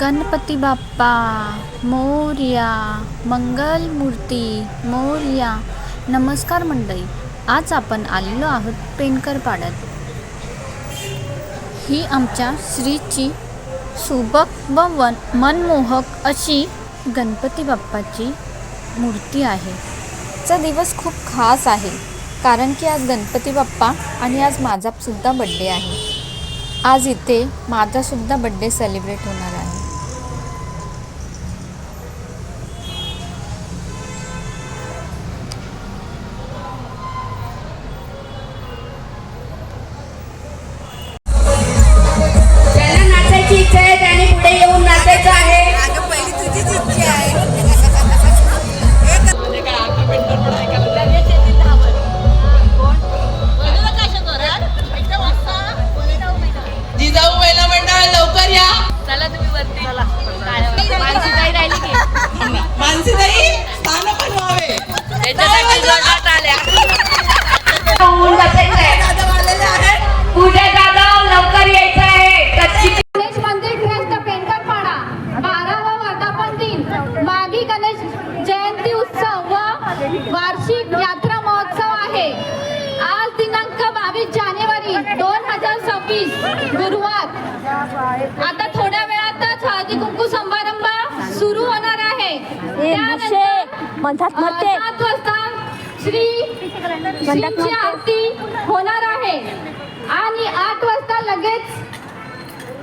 गणपती बाप्पा मोरया, मंगल मूर्ती मोरया. नमस्कार मंडळी, आज आपण आलेलो आहोत पेनकर पाड्यात. ही आमच्या श्रीची सुबक व मनमोहक अशी गणपती बाप्पाची मूर्ती आहे. चा दिवस खूप खास आहे कारण की आज गणपती बाप्पा आणि आज माझा सुद्धा बड्डे आहे. आज इथे माझा सुद्धा बड्डे सेलिब्रेट होणार आहे. इच्छा आहे त्याने पुढे येऊन नाचायचं आहे. जिजाऊ महिला मंडळ लवकर या. चला तुम्ही वरती चला. मानसीताई राहिली की मानसीताई स्थान पण व्हावे त्याच्यासाठी जोरदार टाळ्या. पूजा जाधव लवकर यायचं आहे. गणेश मंदिर ग्रस्त पेनकर पाडा 12वा वर्धापन दिन, माघी गणेश जयंती उत्सव व वार्षिक यात्रा महोत्सव आहे. आज दिनांक 22 जानेवारी 2026 गुरुवार. आता थोड्या वेळातच हळदी कुंकू समारंभ सुरू होणार आहे. त्यानंतर 7 वाजता श्रीची आरती होणार आहे आणि 8 वाजता लगेच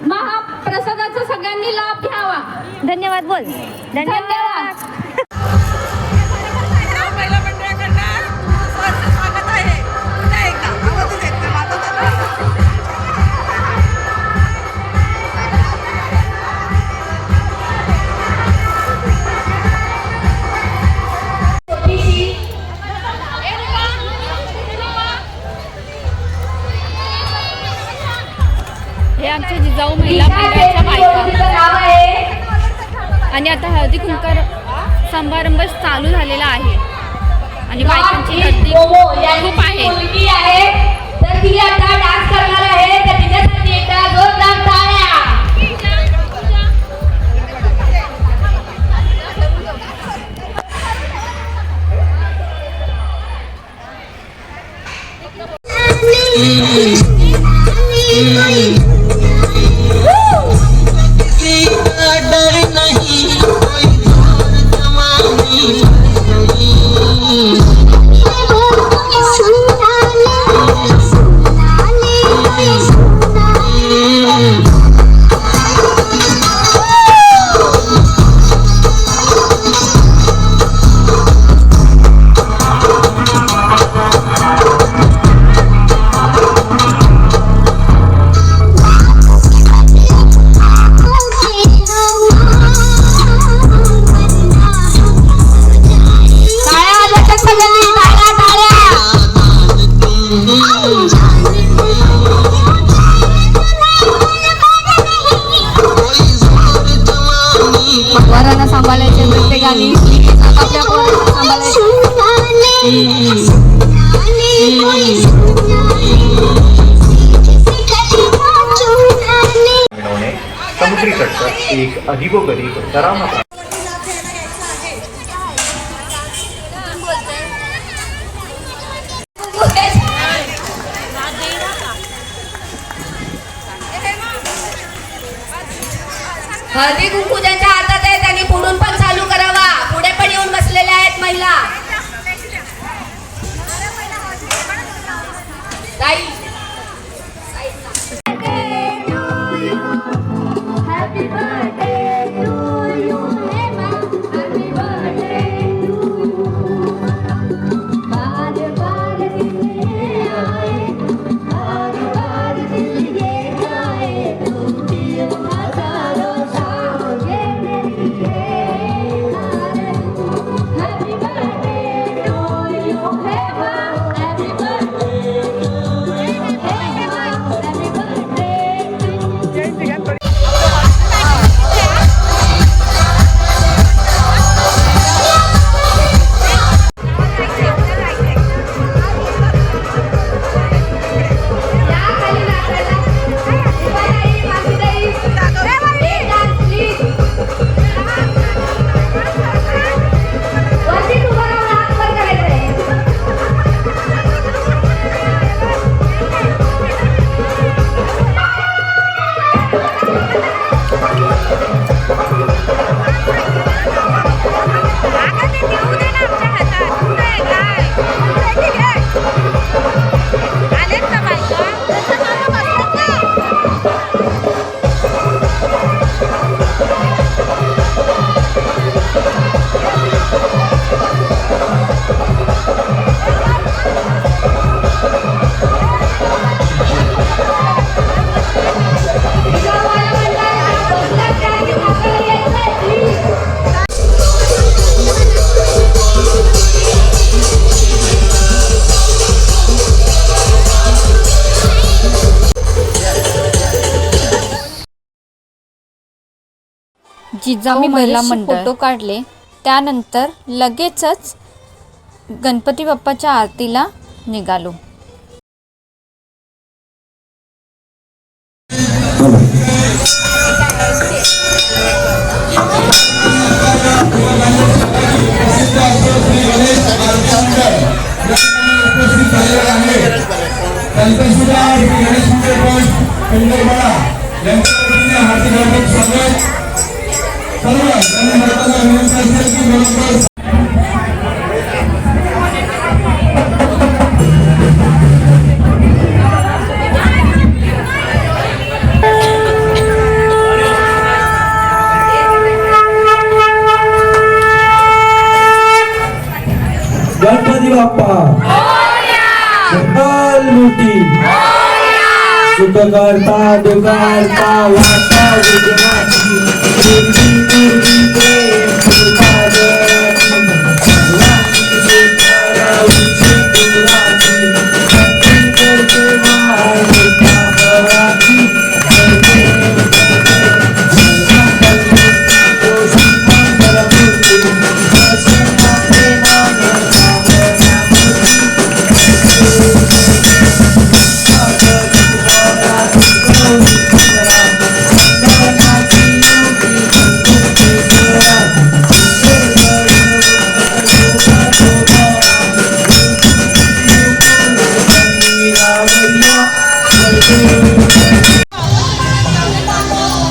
महाप्रसादाचा सगळ्यांनी लाभ घ्यावा. धन्यवाद बोल. धन्यवाद. महिला मंडळाकडनं स्वागत आहे. पुन्हा एकदा आवाज येत नाही माझा. हे आमच्या जिजाऊ महिला मंडळाच्या बायका आणि आता हळदी कुंकू समारंभ चालू झालेला आहे आणि बायकांची गर्दी खूप आहे. तर ती आता डान्स करणार आहे. तर तिच्यासाठी एकदा जोरदार टाळ्या. वरांना सांभाळायचे प्रत्येकाने आपल्या सांभाळायचे. समुद्रीकडचा एक अजीबोगरीब डरावना हळदी कुंकू ज्यांच्या हातात आहे त्यांनी पुढून पण चालू करावा. पुढे पण येऊन बसलेल्या आहेत महिला. ताई जिजाऊ महिला मंडळ फोटो काढले. त्यानंतर लगेचच गणपती बाप्पाच्या आरतीला निघालो. गणपती बाप्पा मंगल मूर्ती सुख करता दुकारता वाटा विघ्नाची मूर्ती मूर्ती प्रेम कृपा जयाची सर्वांची सुंदराची दुराची भक्ती करते मायेचा भराची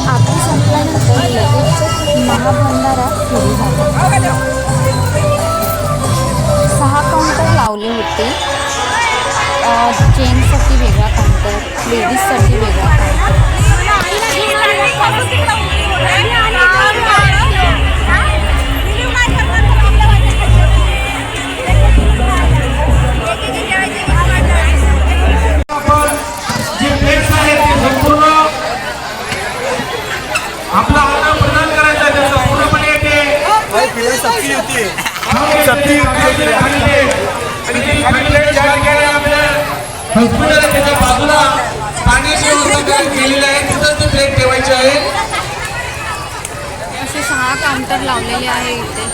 आरती संपल्यानंतर लगेचच महाभंडारा सुरू झाला. 6 काउंटर लावले होते. जेंट्ससाठी वेगळा काउंटर, लेडीजसाठी वेगळा काउंटर. जे प्लेट्स आहेत ते संपूर्ण आपला आदर प्रदान करायचा त्याचा पूर्णपणे येते हॉस्पिटल त्याच्या बाजूला पाण्याची व्यवस्था केलेली आहे, तिथं ती प्लेट ठेवायची आहे. असे 6 काउंटर लावलेले आहे इथे.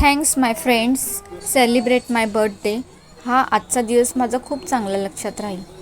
थँक्स माय फ्रेंड्स, सेलिब्रेट माय बर्थडे. हा आजचा दिवस माझा खूप चांगला लक्षात राहील.